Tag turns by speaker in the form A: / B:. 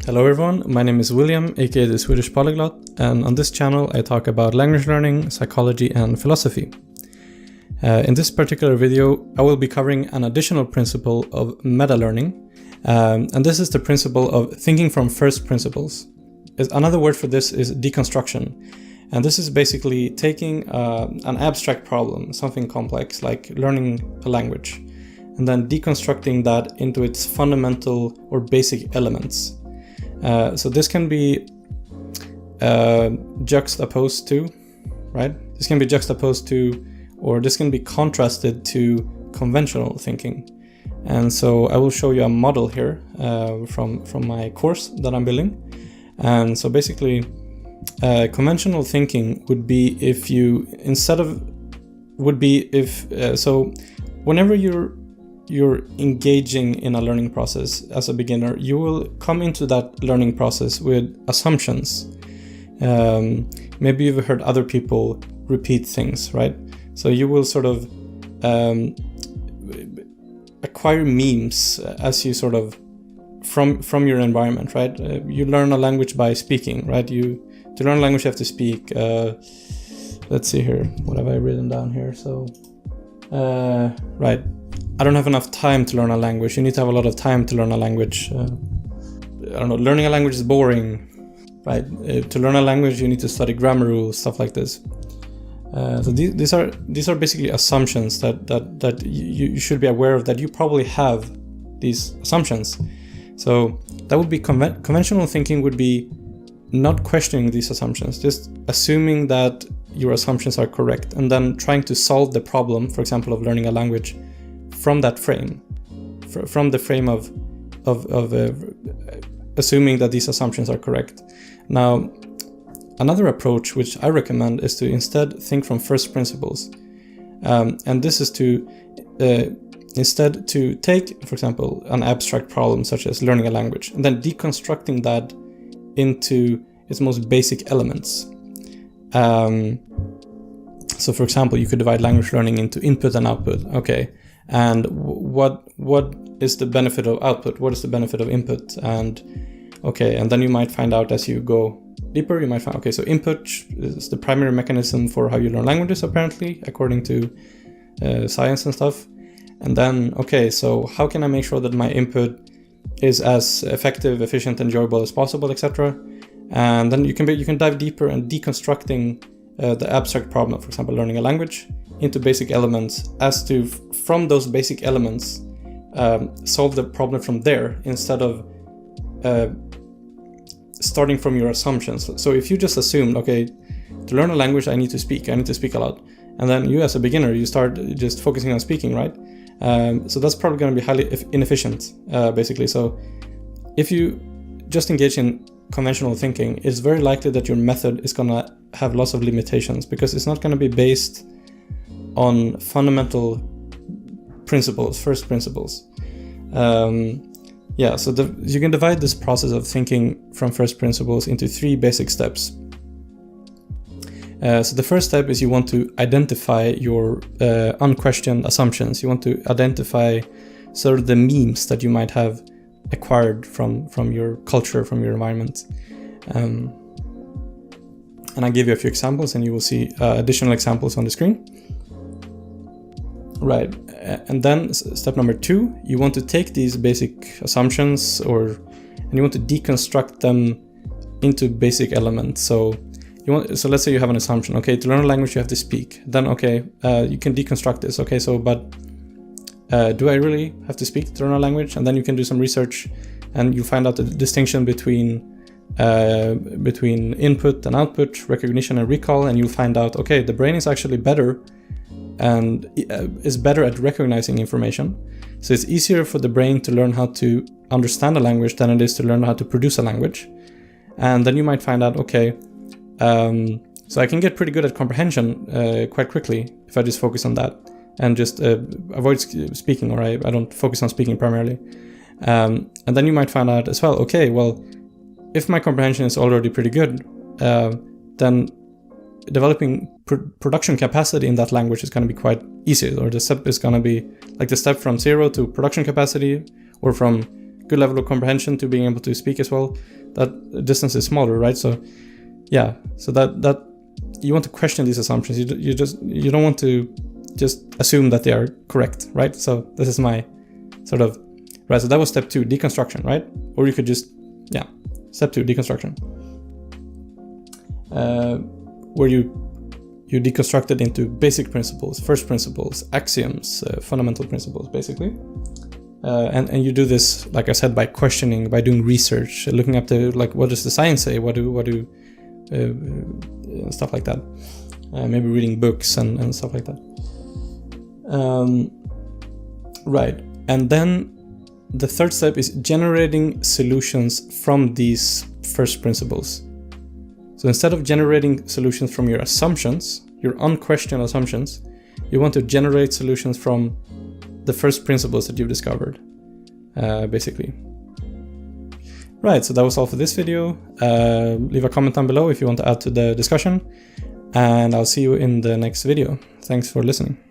A: Hello everyone, my name is William, aka the Swedish Polyglot, and on this channel I talk about language learning, psychology and philosophy. In this particular video I will be covering an additional principle of metalearning, and this is the principle of thinking from first principles. Another word for this is deconstruction, and this is basically taking an abstract problem, something complex like learning a language, and then deconstructing that into its fundamental or basic elements. So this can be juxtaposed to, right? This can be juxtaposed to, or this can be contrasted to conventional thinking. And so I will show you a model here from my course that I'm building. And so basically, conventional thinking would be if you, so whenever you're engaging in a learning process as a beginner, you will come into that learning process with assumptions. Maybe you've heard other people repeat things, right? So you will sort of acquire memes as you sort of from your environment, right? You learn a language by speaking, right? To learn a language you have to speak. Let's see here, what have I written down here? So, right. I don't have enough time to learn a language. You need to have a lot of time to learn a language. I don't know, learning a language is boring, right? To learn a language, you need to study grammar rules, stuff like this. So these are basically assumptions that you should be aware of, that you probably have these assumptions. So that would be conventional thinking would be not questioning these assumptions, just assuming that your assumptions are correct, and then trying to solve the problem, for example, of learning a language from that frame, from the frame of assuming that these assumptions are correct. Now, another approach which I recommend is to instead think from first principles, and this is to instead to take, for example, an abstract problem such as learning a language, and then deconstructing that into its most basic elements. So, for example, you could divide language learning into input and output. Okay. And what is the benefit of output? What is the benefit of input? And okay, and then you might find out as you go deeper, you might find, okay, so input is the primary mechanism for how you learn languages, apparently, according to science and stuff. And then, okay, so how can I make sure that my input is as effective, efficient, enjoyable as possible, etc. And then you can dive deeper and deconstructing the abstract problem, for example, learning a language, into basic elements, as to from those basic elements solve the problem from there, instead of starting from your assumptions. So if you just assumed, okay, to learn a language I need to speak a lot, and then you as a beginner you start just focusing on speaking, right? So that's probably going to be highly inefficient, basically. So if you just engage in conventional thinking, it's very likely that your method is going to have lots of limitations, because it's not going to be based on fundamental principles, first principles. So you can divide this process of thinking from first principles into three basic steps. So the first step is you want to identify your unquestioned assumptions. You want to identify sort of the memes that you might have acquired from your culture, from your environment. And I'll give you a few examples, and you will see additional examples on the screen. Right, and then step number 2, you want to take these basic assumptions and you want to deconstruct them into basic elements. So let's say you have an assumption, okay, to learn a language you have to speak. Then okay, you can deconstruct this. Okay, so but do I really have to speak to learn a language? And then you can do some research, and you find out the distinction between input and output, recognition and recall, and you'll find out, okay, the brain is actually better and is better at recognizing information. So it's easier for the brain to learn how to understand a language than it is to learn how to produce a language. And then you might find out, okay, so I can get pretty good at comprehension quite quickly if I just focus on that and just avoid speaking, or I don't focus on speaking primarily. And then you might find out as well, okay, well, if my comprehension is already pretty good, then developing production capacity in that language is going to be quite easy, or the step is going to be like the step from 0 to production capacity, or from good level of comprehension to being able to speak as well, that distance is smaller, right? So yeah, so that you want to question these assumptions. You don't want to just assume that they are correct, right? So this is my sort of, right, so that was step 2, deconstruction, right? Or you could just, yeah, step 2, deconstruction, where you deconstruct it into basic principles, first principles, axioms, fundamental principles, basically. And you do this, like I said, by questioning, by doing research, looking up to, like, what does the science say? What do stuff like that. Maybe reading books and stuff like that. Right. And then the third step is generating solutions from these first principles. So instead of generating solutions from your assumptions, your unquestioned assumptions, you want to generate solutions from the first principles that you've discovered, basically. Right, so that was all for this video. Leave a comment down below if you want to add to the discussion, and I'll see you in the next video. Thanks for listening.